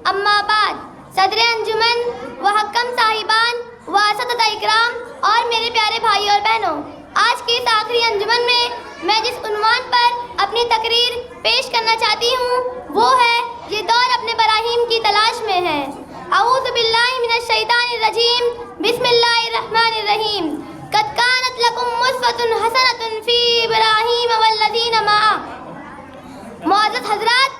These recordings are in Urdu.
اما بعد، صدر انجمن و حکم صاحبان و اساتذہ اکرام اور میرے پیارے بھائی اور بہنوں، آج کی اس آخری انجمن میں جس عنوان پر اپنی تقریر پیش کرنا چاہتی ہوں وہ ہے یہ دور اپنے براہیم کی تلاش میں ہے۔ اعوذ باللہ من الشیطان الرجیم، بسم اللہ الرحمن الرحیم۔ قد کانت لکم اسوۃ حسنۃ فی ابراہیم والذین معہ۔ معزز حضرات،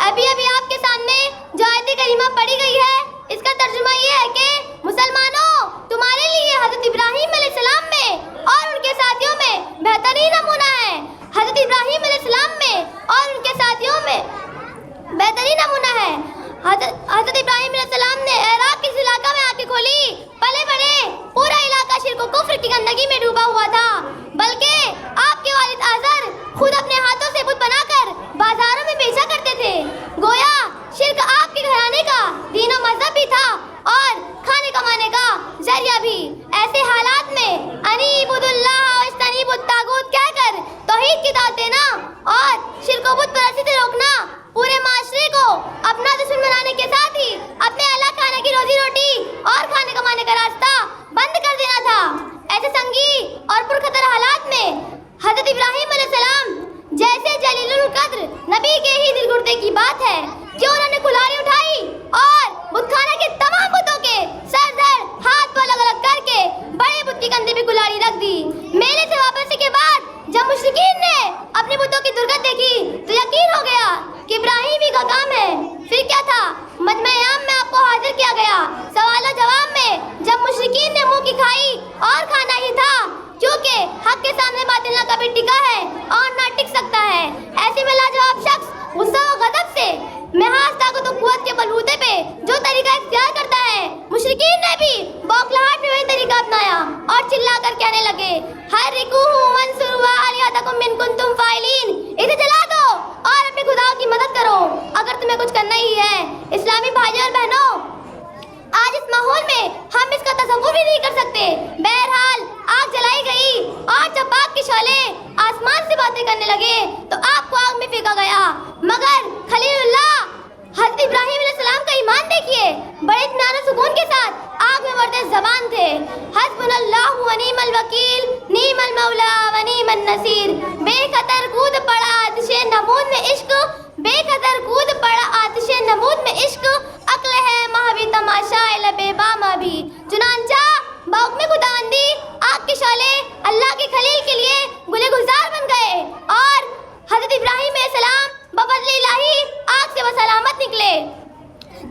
ابھی آپ کے سامنے جو آیت کریمہ پڑھی گئی ہے اس کا ترجمہ یہ ہے کہ مسلمانوں، تمہارے لیے حضرت ابراہیم علیہ السلام میں اور ان کے ساتھیوں میں بہترین نمونہ ہے۔ حضرت ابراہیم علیہ السلام میں اور ان کے ساتھیوں میں بہترین نمونہ ہے۔ حضرت ابراہیم علیہ السلام نے عراق کے علاقہ میں آنکھیں کھولی، پلے بڑے پورا علاقہ شرک و کفر کی گندگی میں ڈوبا ہوا تھا، بلکہ آپ کے والد آزر خود اپنے ہاتھوں سے بت بنا کر بازاروں میں بیچا کرتے تھے۔ گویا شرک آپ کے گھرانے کا دین و مذہب بھی تھا اور کھانے کمانے کا ذریعہ بھی۔ ایسے حالات میں انیبود اللہ واجتنیبوا الطاغوت کہہ کر توحید کی دعوت دینا اور شرک و بت پرستی سے روکنا پورے معاشرے کو اپنا دشمن بنانے کے ساتھ ہی اپنے اللہ کھانے کی روزی روٹی اور کھانے کمانے کا راستہ بند کر دینا تھا۔ ایسے سنگین اور پرخطر حالات میں حضرت ابراہیم علیہ السلام جیسے جلیل القدر نبی کے ہی دل گردے کی بات ہے کہ انہوں نے کلہاڑی اٹھائی اور بت خانہ کے تمام بتوں کے سر دھڑ ہاتھ کو الگ الگ کر کے بڑے بت کے کندھے پہ کلہاڑی رکھ دی۔ میلے سے واپسی کے بعد جب مشرکین نے اپنے بتوں کی درگت دیکھی تو یقین ہو گیا کہ ابراہیم ہی کا کام ہے۔ پھر کیا تھا؟ مجمع عام میں آپ کو حاضر کیا گیا۔ سوال و جواب میں جب مشرکین نے منہ کی کھائی اور کھانا ہی تھا، کیونکہ حق کے سامنے باطل نہ کبھی ٹکا ہے اور نہ ٹک سکتا ہے۔ ایسے میں لاجواب شخص غصہ و غضب سے محض طاقت و قوت کے بلبوتے پہ جو طریقہ اختیار کرتا ہے، مشرکین نے بھی بوکھلاہٹ میں وہی طریقہ اپنایا اور چلا کر کہنے لگے، حرقوہ وانصروا آلہتکم ان کنتم فاعلین۔ اسے جلا دو اور اپنے خداؤں کی مدد کرو اگر تمہیں کچھ کرنا ہی ہے۔ اسلامی بھائیوں اور بہنوں، آج اس ماحول میں ہم اس کا تصور بھی نہیں کر سکتے۔ بہرحال آگ جلائی گئی اور جب آگ کے شعلے آسمان سے باتیں کرنے لگے تو آگ کو آگ میں پھینکا گیا، مگر خلیل اللہ حضرت ابراہیم علیہ السلام کا ایمان دیکھیے، بڑے اطمینان و سکون کے ساتھ آگ میں بڑھتے زبان تھے، حسبنا اللہ و نعم الوکیل، نعم المولا و نعم النصیر۔ بے خطر کود پڑا آتش نمود میں عشق، بے خطر کود پڑا آتش نمود میں عشق، عقل ہے ماہوی تماشا لبے باما بھی۔ چنانچہ باغ میں خداوندی آگ کے شعلے اللہ کے خلیل کے لیے گلے گلزار بن گئے اور حضرت ابراہیم علیہ السلام بفضل الہی آگ سے بسلامت نکلے۔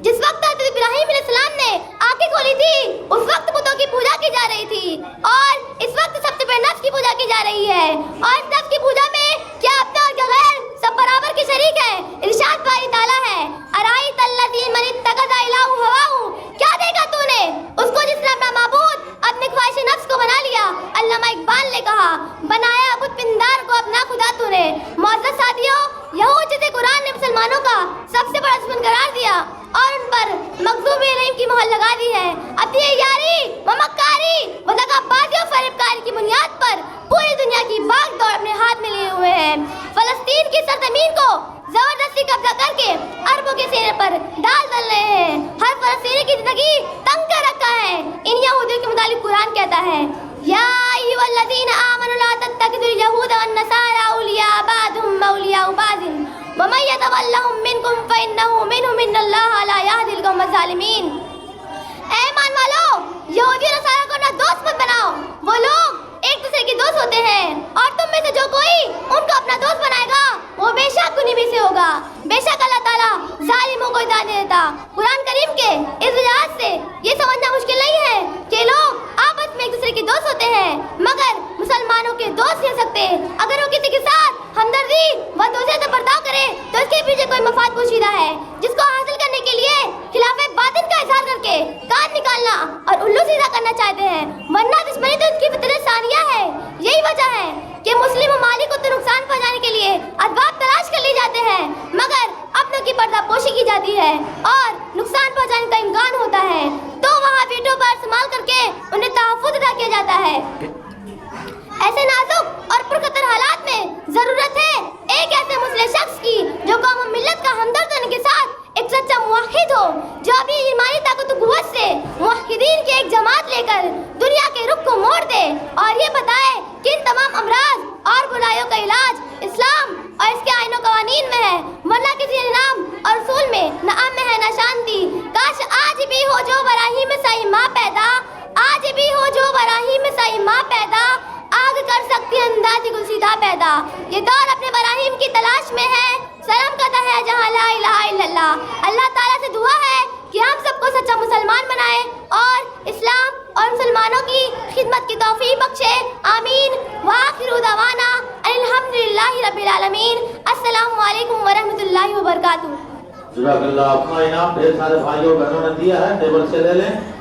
جس وقت حضرت ابراہیم علیہ السلام نے آنکھیں کھولی تھی اس وقت بتوں کی پوجا کی جا رہی تھی اور اس وقت سب سے پہلے نفس کی پوجا کی جا رہی ہے، اور اس نفس کی پوجا میں کیا اپنا اور کیا غیر سب برابر کے شریک ہے۔ ارشاد باری تعالیٰ ہے، ارائیت الذی من اتخذ الہہ ہواہ، کیا دیکھا تو نے اس کو جس نے اپنا معبود اپنے خواہش نفس کو بنا لیا۔ علامہ اقبال نے کہا، بنایا بت پندار کو اپنا خدا تو نے۔ معزز ساتھیوں، یہود جسے قرآن نے مسلمانوں کا سب سے بڑا دشمن قرار دیا اور ان پر مغضوب علیہم کی مہر لگا دی ہے، اپنی یاری و مکاری و دغابازی و فریب کاری کی بنیاد پر پوری دنیا کی باغ دوڑ اپنے ہاتھ میں لیے ہوئے ہیں۔ فلسطین کی سرزمین کو زبردستی قبضہ کر کے عربوں کے سینے پر ڈال رہے ہیں، ہر فلسطینی کی زندگی تنگ کر رکھا ہے۔ ان یہودیوں کے متعلق قرآن کہتا ہے، یا ایھا الذین آمنوا لا تتخذوا اليہود والنصارى اولیاء بعضهم اولیاء بعض ومن یتولھم منکم فانہ منھم ان اللہ لا یہدی القوم الظالمین۔ اے ایمان والو، یہودی اور نصارہ کو اپنا دوست مت بناؤ، وہ لوگ ایک دوسرے کے دوست ہوتے ہیں اور تم میں سے جو کوئی ان کو اپنا دوست بنائے گا وہ بے شک انہی میں سے ہوگا۔ بے شک اللہ تعالیٰ ظالموں کو ہدایت نہیں دیتا۔ قرآن کریم کے اس وجہ سے یہ سمجھنا مشکل نہیں ہے کہ لوگ آپس میں ایک دوسرے کے دوست ہوتے ہیں مگر مسلمانوں کے دوست نہیں ہو سکتے۔ اگر وہ کسی کے ساتھ ہمدردی و دوسرے برتاؤ کرے تو اس کے پیچھے کوئی مفاد پوشیدہ ہے جس کو حاصل کرنے کے لیے خلاف باطل کا اظہار کر کے کان نکالنا اور الو سیدھا کرنا چاہتے ہیں، ورنہ دشمنی تو اس کی فطرت ثانیہ ہے۔ یہی وجہ ہے کہ مسلم ممالک کو تو نقصان پہنچانے کے لیے اسباب تلاش کر لیے جاتے ہیں مگر اپنوں کی پردہ پوشی کی جاتی ہے اور نقصان پہنچانے کا امکان ہوتا ہے تو وہاں ویٹو پر استعمال کر کے انہیں تحفظ ادا کیا جاتا ہے۔ ایسے نازک اور پرخطر حالات میں ضرورت ہے ایک ایسے مسلح شخص کی جو قوم و ملت کا ہمدرد ہونے کے ساتھ ایک سچا موحد ہو جو اپنی ایمانی طاقت و قوت سے موحدین کی ایک جماعت لے کر دنیا کے رخ کو موڑ دے اور یہ بتائے کہ ان تمام امراض اور برائیوں کا علاج اسلام اور اس کے آئین و قوانین میں ہے، ورنہ کسی نظام اور اصول میں نہ امن ہے نہ شانتی۔ کاش آج بھی ہو جو براہیم سائی ماں پیدا، آج بھی ہو جو براہیم سائی ماں پیدا، آگ کر سکتی اندازی گلسیدہ پیدا۔ یہ دور اپنے براہیم کی تلاش میں ہے، سلام کرتا ہے جہاں لا الہ الا اللہ۔ اللہ تعالیٰ سے دعا ہے کہ ہم سب کو سچا مسلمان بنائے اور اسلام اور مسلمانوں کی خدمت کی توفیق بخشے، آمین۔ وآخر دعوانا الحمدللہ رب العالمین۔ السلام علیکم ورحمۃ اللہ وبرکاتہ۔ جزاک اللہ۔ اپنا انعام ڈھیر سارے بھائیوں بہنوں نے دیا ہے، ٹیبل سے لے لیں۔